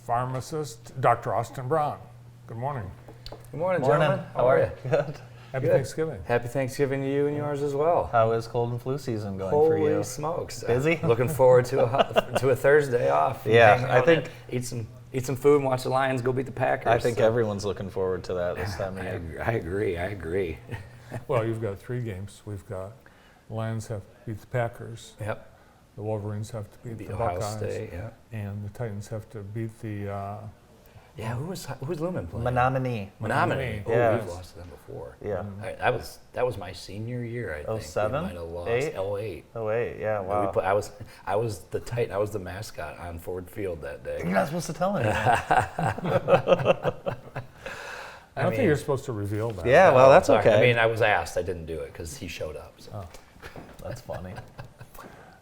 Pharmacist, Dr. Austin Brown. Good morning. Good morning, gentlemen. How are you? Good. Happy Thanksgiving. Happy Thanksgiving to you and yours as well. How is cold and flu season going for you? Holy smokes! Busy? Looking forward to a Thursday off. Yeah, I think eat some food and watch the Lions go beat the Packers. I think everyone's looking forward to that this time of year. I agree. Well, you've got 3 games. We've got the Lions have to beat the Packers. Yep. The Wolverines have to beat the Ohio Buckeyes. State. Yeah. And the Titans have to beat the Who's Lumen playing? Menominee. Oh, Yeah. we've lost to them before. Yeah. That was my senior year. I think 07? We might have lost 8? 08. Oh wait, yeah, wow. I was the Titan. I was the mascot on Ford Field that day. You're not supposed to tell anyone. I don't think you're supposed to reveal that. Yeah, well, that's Sorry. okay. I mean, I was asked. I didn't do it because he showed up. So. Oh. That's funny.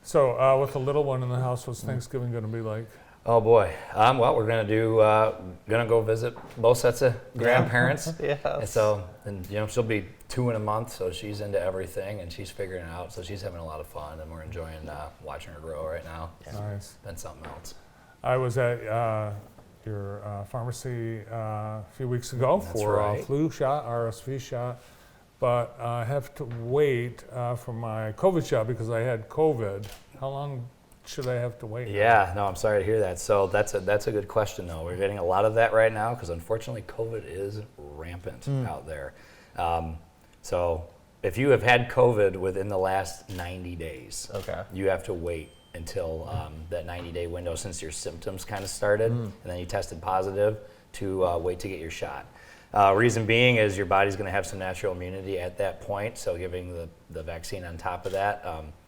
So with the little one in the house, what's Thanksgiving going to be like? Oh boy. Well, we're gonna go visit both sets of grandparents. Yes. And she'll be 2 in a month, so she's into everything and she's figuring it out. So she's having a lot of fun, and we're enjoying watching her grow right now. Nice. Been something else. I was at your pharmacy a few weeks ago for a flu shot, RSV shot, but I have to wait for my COVID shot because I had COVID. How long should I have to wait? Yeah, no, I'm sorry to hear that. So that's a good question, though. We're getting a lot of that right now because unfortunately COVID is rampant out there. So if you have had COVID within the last 90 days, you have to wait until that 90-day window since your symptoms kind of started and then you tested positive to wait to get your shot. Reason being is your body's going to have some natural immunity at that point, so giving the vaccine on top of that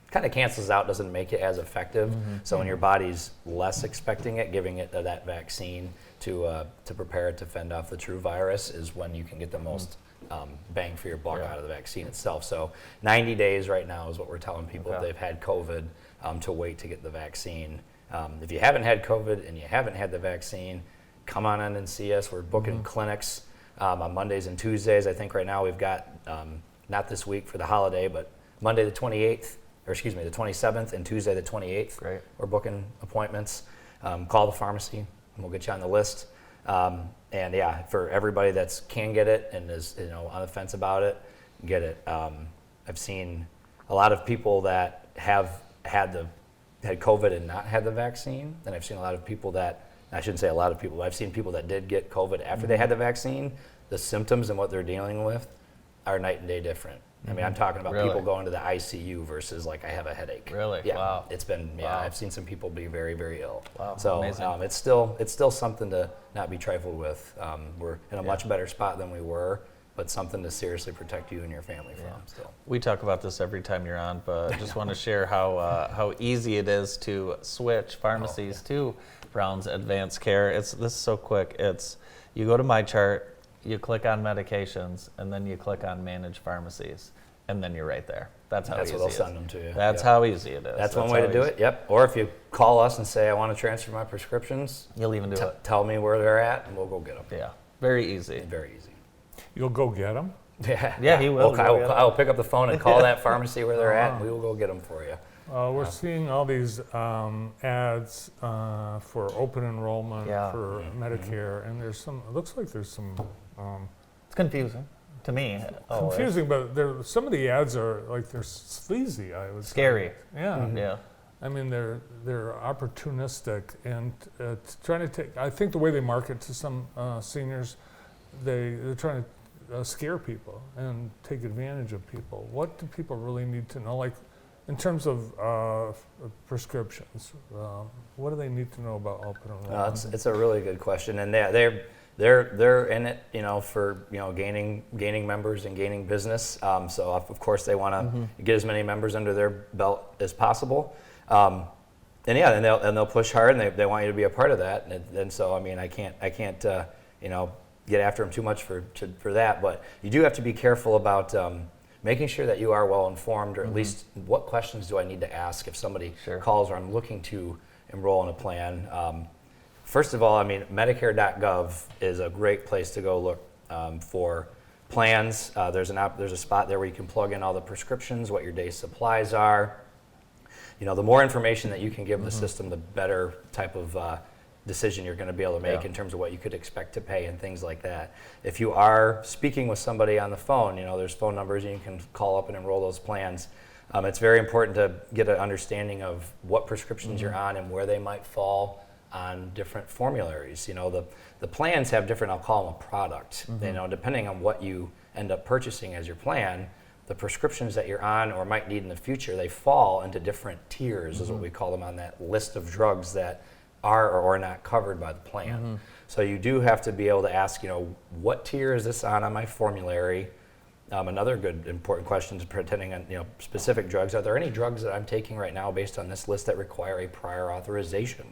kind of cancels out, doesn't make it as effective. So when your body's less expecting it, giving it that vaccine to prepare it to fend off the true virus is when you can get the most bang for your buck out of the vaccine itself. So 90 days right now is what we're telling people if they've had COVID to wait to get the vaccine. If you haven't had COVID and you haven't had the vaccine, come on in and see us. We're booking clinics on Mondays and Tuesdays. I think right now we've got, not this week for the holiday, but Monday the 27th and Tuesday the 28th. Great. We're booking appointments. Call the pharmacy and we'll get you on the list. And yeah, for everybody that can get it and is on the fence about it, get it. I've seen a lot of people that have had COVID and not had the vaccine, and I've seen a lot of people that, I shouldn't say a lot of people, but I've seen people that did get COVID after they had the vaccine. The symptoms and what they're dealing with are night and day different. I mean, I'm talking about people going to the ICU versus like I have a headache. Really? Yeah. Wow. It's been I've seen some people be very, very ill. Wow. So Amazing. it's still something to not be trifled with. We're in a much better spot than we were, but something to seriously protect you and your family from. Still. We talk about this every time you're on, but I just want to share how easy it is to switch pharmacies to Brown's Advanced Care. This is so quick. You go to My Chart, you click on medications, and then you click on Manage Pharmacies, and then you're right there. That's how easy it is. That's what they'll send them to you. That's how easy it is. That's one way to do it. Yep. Or if you call us and say, I want to transfer my prescriptions, You'll even do it. Tell me where they're at, and we'll go get them. Yeah, very easy. Very easy. You'll go get them? Yeah, he will. I'll pick up the phone and call that pharmacy where they're at, and we will go get them for you. We're seeing all these ads for open enrollment for Medicare, and it looks like there's some It's confusing to me. confusing, but some of the ads are like they're sleazy. I would Scary. say. Yeah. Yeah. I mean, they're opportunistic and trying to take. I think the way they market to some seniors, they're trying to scare people and take advantage of people. What do people really need to know? Like, in terms of prescriptions, what do they need to know about open enrollment? It's a really good question, and they're in it, for gaining members and gaining business. So of course they want to get as many members under their belt as possible. And they'll push hard, and they want you to be a part of that. And so I mean, I can't get after them too much for that, but you do have to be careful about making sure that you are well informed, or at least what questions do I need to ask if somebody calls or I'm looking to enroll in a plan. First of all, I mean, Medicare.gov is a great place to go look for plans. There's a spot there where you can plug in all the prescriptions, what your day's supplies are. The more information that you can give the system, the better type of decision you're going to be able to make Yeah. in terms of what you could expect to pay and things like that. If you are speaking with somebody on the phone, there's phone numbers and you can call up and enroll those plans. It's very important to get an understanding of what prescriptions you're on and where they might fall on different formularies. The plans have different, I'll call them a product. Depending on what you end up purchasing as your plan, the prescriptions that you're on or might need in the future, they fall into different tiers, is what we call them on that list of drugs that are or are not covered by the plan. So you do have to be able to ask, what tier is this on my formulary? Another good important question is pertaining on specific drugs. Are there any drugs that I'm taking right now based on this list that require a prior authorization?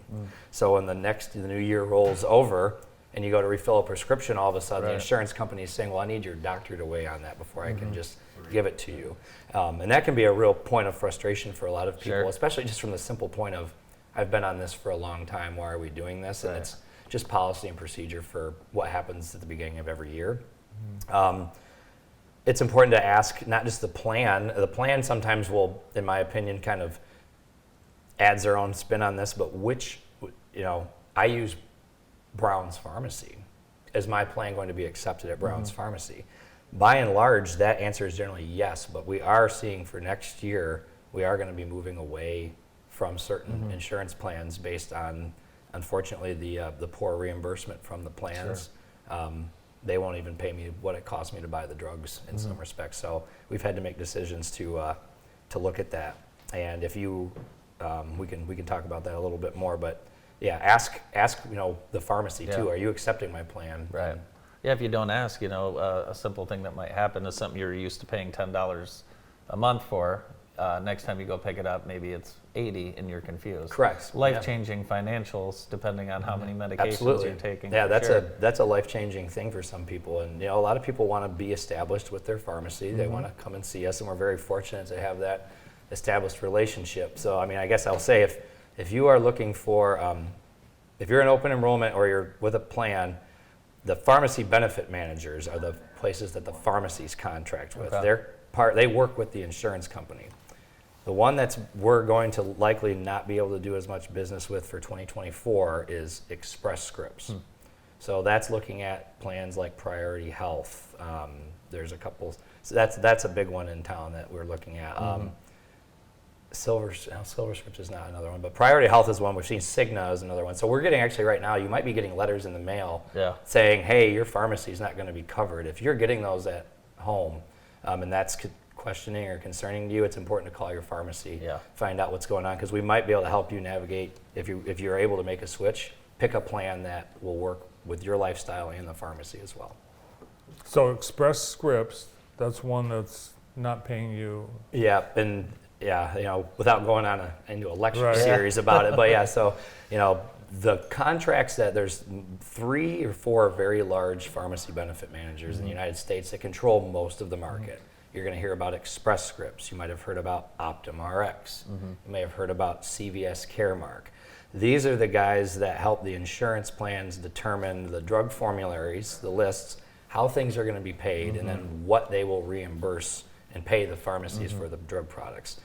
So when the new year rolls over and you go to refill a prescription, all of a sudden the insurance company is saying, well, I need your doctor to weigh on that before I can just give it to you. And that can be a real point of frustration for a lot of people, especially just from the simple point of, I've been on this for a long time, why are we doing this? And it's just policy and procedure for what happens at the beginning of every year. It's important to ask not just the plan. The plan sometimes will, in my opinion, kind of adds their own spin on this, but I use Brown's Pharmacy. Is my plan going to be accepted at Brown's Pharmacy? By and large, that answer is generally yes, but we are seeing for next year, we are going to be moving away from certain insurance plans based on, unfortunately, the poor reimbursement from the plans. They won't even pay me what it costs me to buy the drugs in some respects. So we've had to make decisions to look at that. And if you, we can talk about that a little bit more, but yeah, ask the pharmacy too. Are you accepting my plan? Right. Yeah, if you don't ask, a simple thing that might happen is something you're used to paying $10 a month for. Next time you go pick it up, maybe it's $80 and you're confused. Correct. Life-changing financials, depending on how many medications you're taking. Yeah, that's a life-changing thing for some people, and a lot of people want to be established with their pharmacy. They want to come and see us, and we're very fortunate to have that established relationship. So, I guess I'll say if you are looking for, if you're in open enrollment or you're with a plan, the pharmacy benefit managers are the places that the pharmacies contract with. They work with the insurance company. The one we're going to likely not be able to do as much business with for 2024 is Express Scripts. So that's looking at plans like Priority Health. There's a couple. So that's a big one in town that we're looking at. Silver Scripts is not another one, but Priority Health is one. We've seen Cigna is another one. So we're getting actually right now, you might be getting letters in the mail saying, hey, your pharmacy is not going to be covered. If you're getting those at home and that's questioning or concerning to you, it's important to call your pharmacy, find out what's going on, because we might be able to help you navigate. If you're able to make a switch, pick a plan that will work with your lifestyle and the pharmacy as well. So Express Scripts, that's one that's not paying you. Yeah, and without going on into a lecture series about it, but so the contracts that there's 3 or 4 very large pharmacy benefit managers in the United States that control most of the market. You're going to hear about Express Scripts. You might have heard about Optum RX. You may have heard about CVS Caremark. These are the guys that help the insurance plans determine the drug formularies, the lists, how things are going to be paid, and then what they will reimburse and pay the pharmacies for the drug products.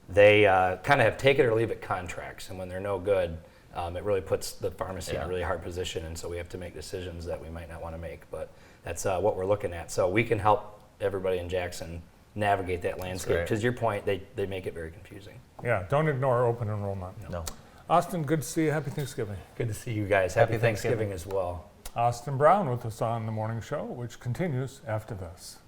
They kind of have take it or leave it contracts, and when they're no good, it really puts the pharmacy in a really hard position, and so we have to make decisions that we might not want to make, but that's what we're looking at. So we can help everybody in Jackson navigate that landscape. To your point, they make it very confusing. Yeah, don't ignore open enrollment. No. Austin, good to see you. Happy Thanksgiving. Good to see you guys. Happy Thanksgiving as well. Austin Brown with us on The Morning Show, which continues after this.